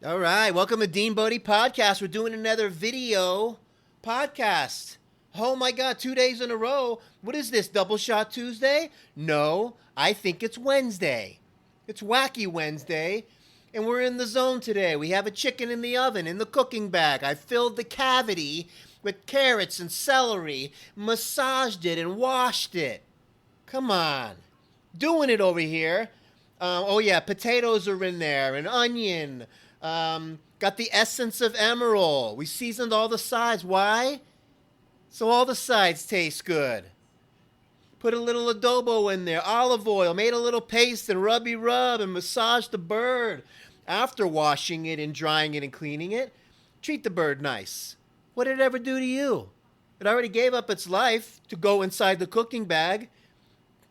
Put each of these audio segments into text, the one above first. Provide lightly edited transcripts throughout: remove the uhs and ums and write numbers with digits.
All right, welcome to DeanBodi Podcast. We're doing another video podcast. Oh my God, 2 days in a row. What is this, Double Shot Tuesday? No, I think it's Wednesday. It's Wacky Wednesday, and we're in the zone today. We have a chicken in the oven, in the cooking bag. I filled the cavity with carrots and celery, massaged it and washed it. Come on. Doing it over here. Oh yeah, potatoes are in there, and onion. Got the essence of emerald. We seasoned all the sides. Why? So all the sides taste good. Put a little adobo in there, olive oil, made a little paste and rubby rub and massaged the bird. After washing it and drying it and cleaning it, treat the bird nice. What did it ever do to you? It already gave up its life to go inside the cooking bag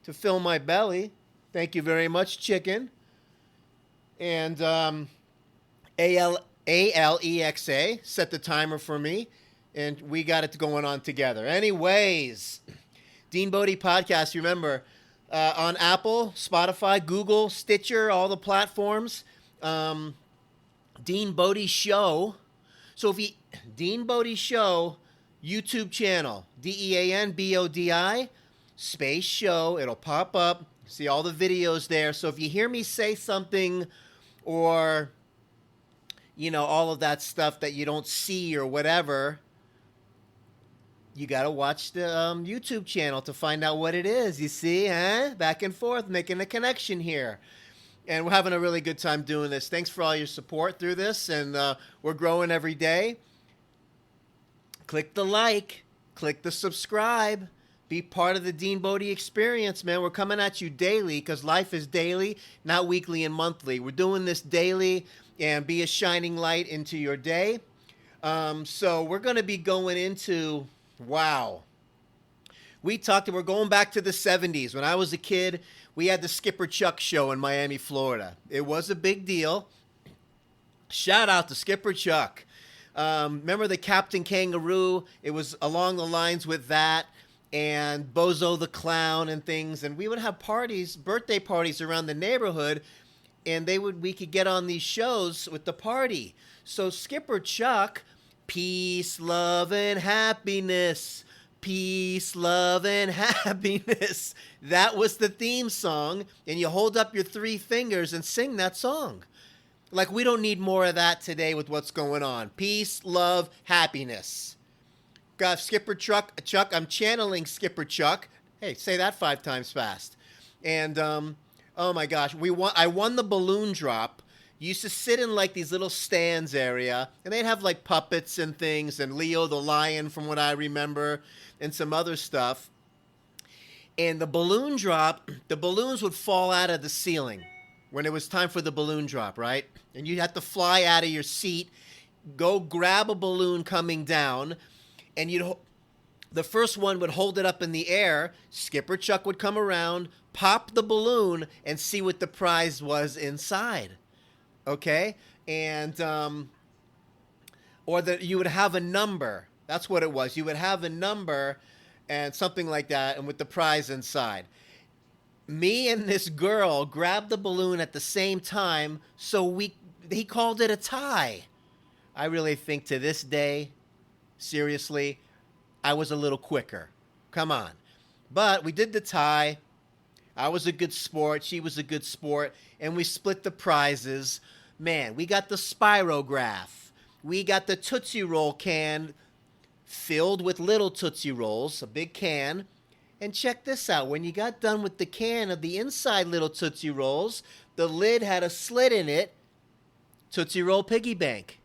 to fill my belly. Thank you very much, chicken. And Alexa set the timer for me, and we got it going on together. Anyways, DeanBodi Podcast, remember, on Apple, Spotify, Google, Stitcher, all the platforms. DeanBodi Show. So if you, DeanBodi Show, YouTube channel, DeanBodi, space show, it'll pop up. See all the videos there. So if you hear me say something or, you know, all of that stuff that you don't see or whatever, you got to watch the YouTube channel to find out what it is. You see, huh? Back and forth, making a connection here. And we're having a really good time doing this. Thanks for all your support through this. And we're growing every day. Click the like. Click the subscribe. Be part of the DeanBodi experience, man. We're coming at you daily because life is daily, not weekly and monthly. We're doing this daily and be a shining light into your day. So we're going to be going into, wow. We're going back to the 70s. When I was a kid, we had the Skipper Chuck show in Miami, Florida. It was a big deal. Shout out to Skipper Chuck. Remember the Captain Kangaroo? It was along the lines with that. And Bozo the Clown and things, and we would have parties, birthday parties around the neighborhood, and we could get on these shows with the party. So Skipper Chuck, peace, love, and happiness, peace, love, and happiness. That was the theme song, and you hold up your three fingers and sing that song. Like, we don't need more of that today with what's going on. Peace, love, happiness. Got Skipper Chuck, I'm channeling Skipper Chuck. Hey, say that 5 times fast. And oh my gosh, I won the balloon drop. You used to sit in like these little stands area, and they'd have like puppets and things, and Leo the lion from what I remember, and some other stuff. And the balloon drop, the balloons would fall out of the ceiling when it was time for the balloon drop, right? And you'd have to fly out of your seat, go grab a balloon coming down. And the first one would hold it up in the air. Skipper Chuck would come around, pop the balloon, and see what the prize was inside. Okay? And, you would have a number. That's what it was. You would have a number and something like that, and with the prize inside. Me and this girl grabbed the balloon at the same time, so he called it a tie. I really think to this day, seriously, I was a little quicker. Come on. But we did the tie. I was a good sport. She was a good sport. And we split the prizes. Man, we got the spirograph. We got the Tootsie Roll can filled with little Tootsie Rolls, a big can. And check this out. When you got done with the can of the inside little Tootsie Rolls, the lid had a slit in it. Tootsie Roll piggy bank.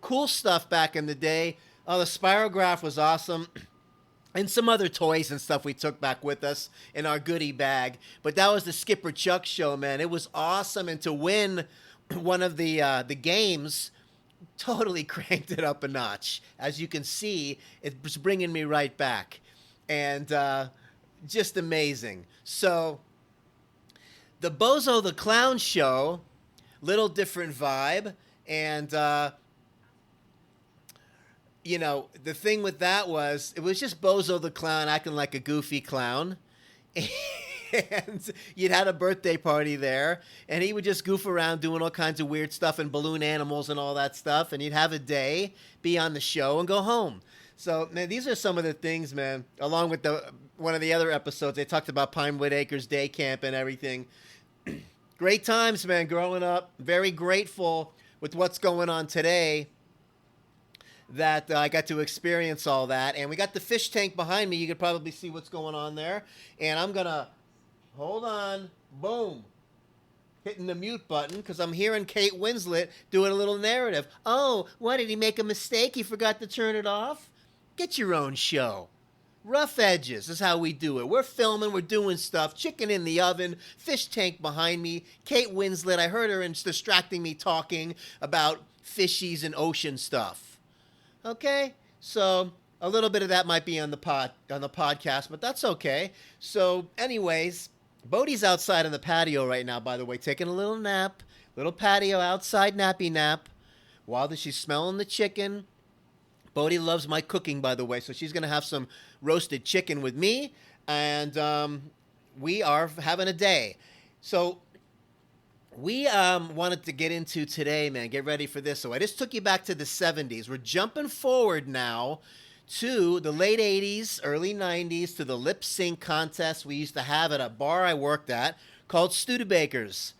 Cool stuff back in the day. The spirograph was awesome. And some other toys and stuff we took back with us in our goodie bag. But that was the Skipper Chuck show, man. It was awesome. And to win one of the games, totally cranked it up a notch. As you can see, it's bringing me right back. And just amazing. So the Bozo the Clown show, little different vibe. And you know, the thing with that was, it was just Bozo the Clown acting like a goofy clown. And you'd had a birthday party there, and he would just goof around doing all kinds of weird stuff and balloon animals and all that stuff, and you'd have a day, be on the show, and go home. So, man, these are some of the things, man, along with one of the other episodes, they talked about Pinewood Acres Day Camp and everything. Great times, man, growing up. Very grateful with what's going on today that I got to experience all that. And we got the fish tank behind me. You could probably see what's going on there. And I'm going to, hold on, boom, hitting the mute button because I'm hearing Kate Winslet doing a little narrative. Oh, what, did he make a mistake? He forgot to turn it off? Get your own show. Rough edges is how we do it. We're filming, we're doing stuff. Chicken in the oven, fish tank behind me. Kate Winslet, I heard her and distracting me talking about fishies and ocean stuff. Okay? So a little bit of that might be on the podcast, but that's okay. So anyways, Bodi's outside on the patio right now, by the way, taking a little nap. Little patio outside nappy nap. While she's smelling the chicken. Bodi loves my cooking, by the way, so she's going to have some roasted chicken with me, and we are having a day. So we wanted to get into today, man. Get ready for this. So I just took you back to the 70s. We're jumping forward now to the late 80s, early 90s, to the lip sync contest we used to have at a bar I worked at called Studebaker's.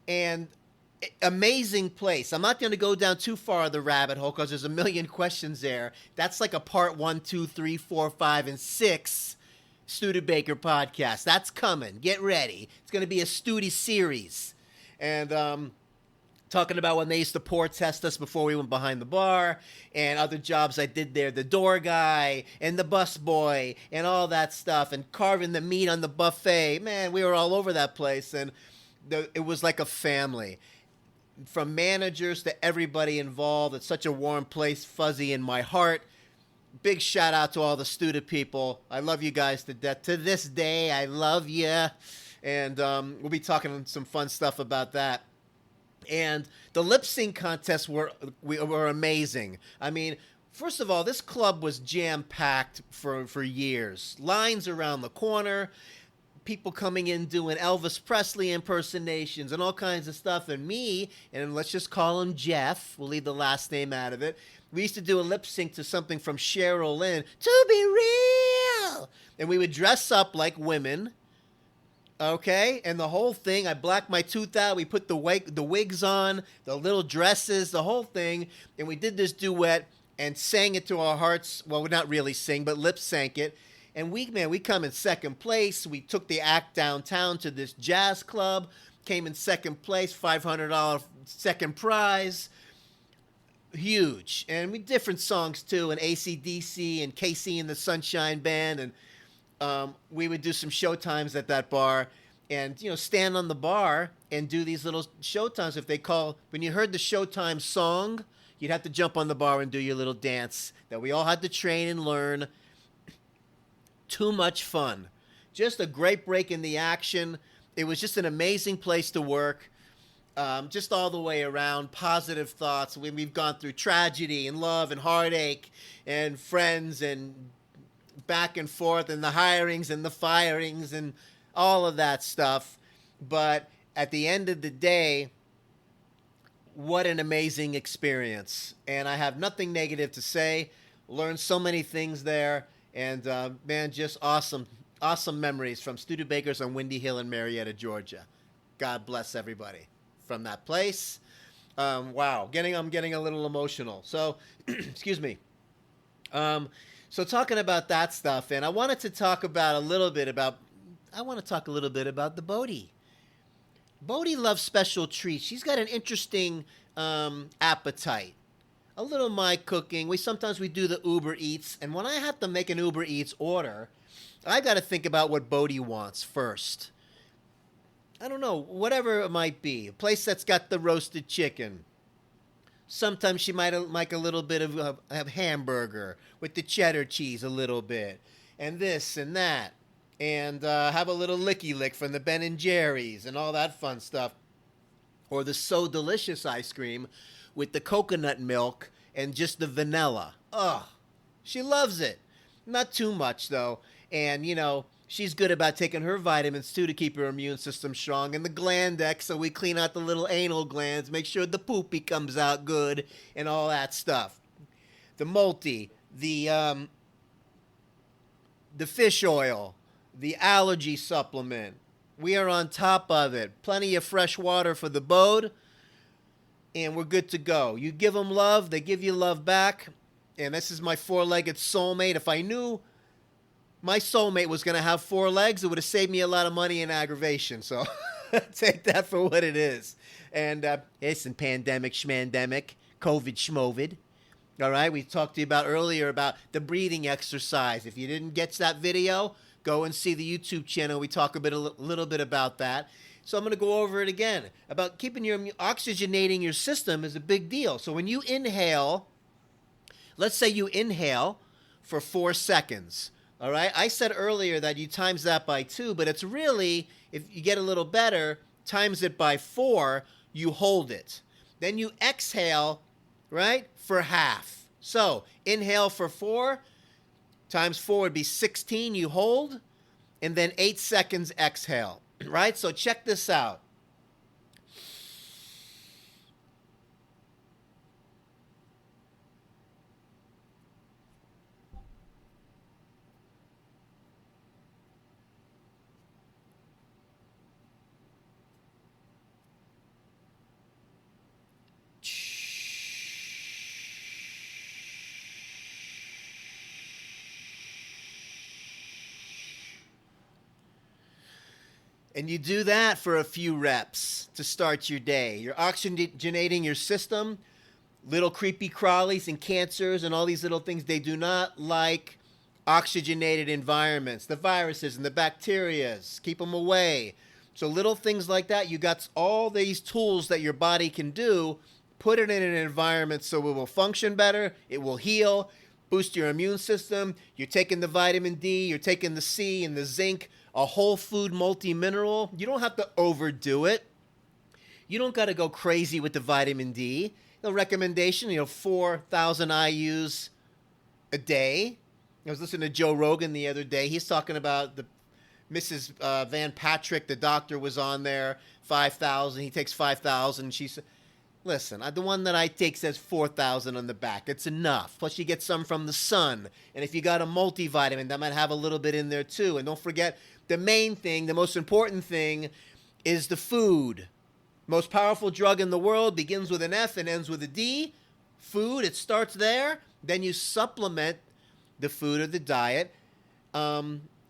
And amazing place. I'm not going to go down too far of the rabbit hole because there's a million questions there. That's like a part 1, 2, 3, 4, 5, and 6 Studebaker podcast. That's coming. Get ready. It's going to be a Studi series. And talking about when they used to pour test us before we went behind the bar and other jobs I did there, the door guy and the bus boy and all that stuff and carving the meat on the buffet. Man, we were all over that place, and it was like a family. From managers to everybody involved. It's such a warm place, fuzzy in my heart. Big shout out to all the Studa people. I love you guys to death. To this day, I love you. And we'll be talking some fun stuff about that. And the lip sync contests were amazing. I mean, first of all, this club was jam-packed for years. Lines around the corner. People coming in doing Elvis Presley impersonations and all kinds of stuff. And me, and let's just call him Jeff, we'll leave the last name out of it, we used to do a lip sync to something from Cheryl Lynn, To Be Real. And we would dress up like women, okay? And the whole thing, I blacked my tooth out, we put the wigs on, the little dresses, the whole thing, and we did this duet and sang it to our hearts. Well, not really sing, but lip sync it. And we come in second place. We took the act downtown to this jazz club, came in second place, $500 second prize. Huge. And we different songs too, and AC/DC and Casey and the Sunshine Band. And we would do some showtimes at that bar and, stand on the bar and do these little showtimes. When you heard the showtime song, you'd have to jump on the bar and do your little dance that we all had to train and learn. Too much fun. Just a great break in the action. It was just an amazing place to work. Just all the way around. Positive thoughts. We've gone through tragedy and love and heartache and friends and back and forth and the hirings and the firings and all of that stuff. But at the end of the day, what an amazing experience. And I have nothing negative to say. Learned so many things there. And, man, just awesome memories from Studebaker's on Windy Hill in Marietta, Georgia. God bless everybody from that place. Wow, I'm getting a little emotional. So, excuse me. So talking about that stuff, and I wanted to talk a little bit about the Bodi. Bodi loves special treats. She's got an interesting appetite. A little my cooking. Sometimes we do the Uber Eats, and when I have to make an Uber Eats order, I got to think about what Bodi wants first. I don't know, whatever it might be. A place that's got the roasted chicken. Sometimes she might like a little bit of hamburger with the cheddar cheese a little bit, and this and that, and have a little licky lick from the Ben & Jerry's and all that fun stuff. Or the So Delicious ice cream with the coconut milk and just the vanilla. Ugh, she loves it. Not too much, though. And, She's good about taking her vitamins too to keep her immune system strong. And the Glandex, so we clean out the little anal glands, make sure the poopy comes out good, and all that stuff. The multi, the fish oil, the allergy supplement. We are on top of it. Plenty of fresh water for the bod, and we're good to go. You give them love, they give you love back. And this is my four-legged soulmate. If I knew my soulmate was going to have four legs, it would have saved me a lot of money and aggravation. So take that for what it is. And listen, pandemic, schmandemic, COVID, schmovid. All right, we talked to you about earlier about the breathing exercise. If you didn't get that video, go and see the YouTube channel. We talk a little bit about that. So I'm going to go over it again. About keeping your oxygenating your system is a big deal. So when you inhale, let's say you inhale for 4 seconds. All right, I said earlier that you times that by 2, but it's really, if you get a little better, times it by 4, you hold it. Then you exhale, right, for half. So inhale for 4, times 4 would be 16, you hold, and then 8 seconds exhale, right? So check this out. And you do that for a few reps to start your day. You're oxygenating your system. Little creepy crawlies and cancers and all these little things, they do not like oxygenated environments. The viruses and the bacterias, keep them away. So little things like that, you got all these tools that your body can do. Put it in an environment so it will function better, it will heal, boost your immune system. You're taking the vitamin D, you're taking the C and the zinc, a whole food multi-mineral. You don't have to overdo it. You don't got to go crazy with the vitamin D. The recommendation, 4,000 IUs a day. I was listening to Joe Rogan the other day. He's talking about the Mrs. Van Patrick, the doctor was on there, 5,000. He takes 5,000. She said, listen, the one that I take says 4,000 on the back. It's enough. Plus you get some from the sun. And if you got a multivitamin, that might have a little bit in there too. And don't forget, the main thing, the most important thing is the food. Most powerful drug in the world begins with an F and ends with a D. Food, it starts there. Then you supplement the food or the diet.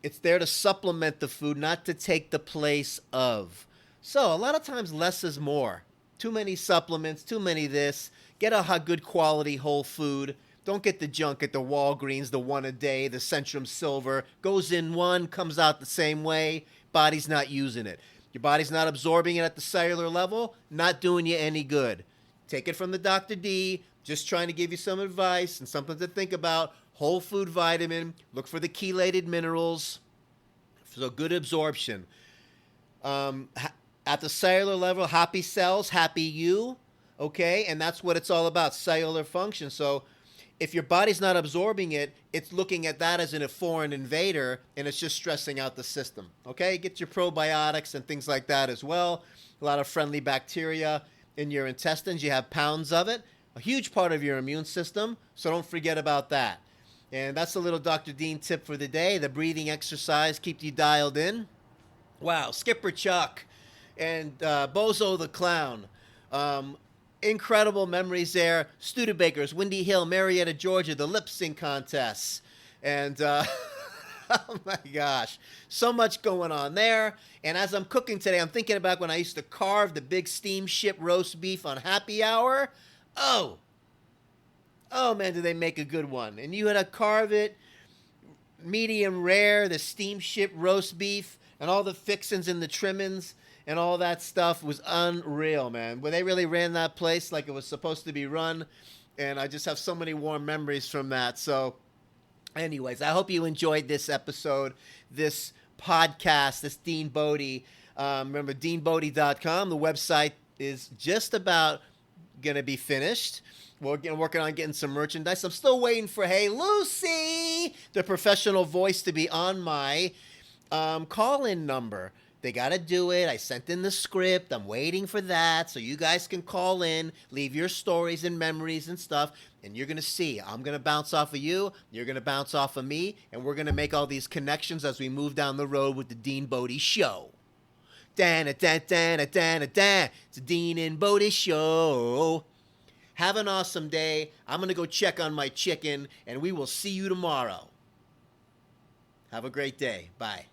It's there to supplement the food, not to take the place of. So a lot of times less is more. Too many supplements, too many this. Get a good quality whole food. Don't get the junk at the Walgreens, the one a day, the Centrum Silver. Goes in one, comes out the same way. Body's not using it. Your body's not absorbing it at the cellular level, not doing you any good. Take it from the Dr. D, just trying to give you some advice and something to think about. Whole food vitamin, look for the chelated minerals, so good absorption. At the cellular level, happy cells, happy you, okay? And that's what it's all about, cellular function. So if your body's not absorbing it, it's looking at that as a foreign invader, and it's just stressing out the system, okay? Get your probiotics and things like that as well. A lot of friendly bacteria in your intestines. You have pounds of it, a huge part of your immune system, so don't forget about that. And that's a little Dr. Dean tip for the day. The breathing exercise, keep you dialed in. Wow, Skipper Chuck and Bozo the Clown. Incredible memories there. Studebakers, Windy Hill, Marietta, Georgia, the lip sync contests. And oh my gosh, so much going on there. And as I'm cooking today, I'm thinking about when I used to carve the big steamship roast beef on happy hour. Oh man, did they make a good one. And you had to carve it medium rare, the steamship roast beef, and all the fixings and the trimmings. And all that stuff was unreal, man. Where they really ran that place like it was supposed to be run. And I just have so many warm memories from that. So anyways, I hope you enjoyed this episode, this podcast, this DeanBodi. Remember, DeanBodi.com. The website is just about going to be finished. We're working on getting some merchandise. I'm still waiting for Hey Lucy, the professional voice, to be on my call-in number. They got to do it. I sent in the script. I'm waiting for that. So you guys can call in, leave your stories and memories and stuff. And you're going to see. I'm going to bounce off of you. You're going to bounce off of me. And we're going to make all these connections as we move down the road with the DeanBodi Show. Dan-a-dan-dan-a-dan-a-dan. It's a Dean and Bodi Show. Have an awesome day. I'm going to go check on my chicken. And we will see you tomorrow. Have a great day. Bye.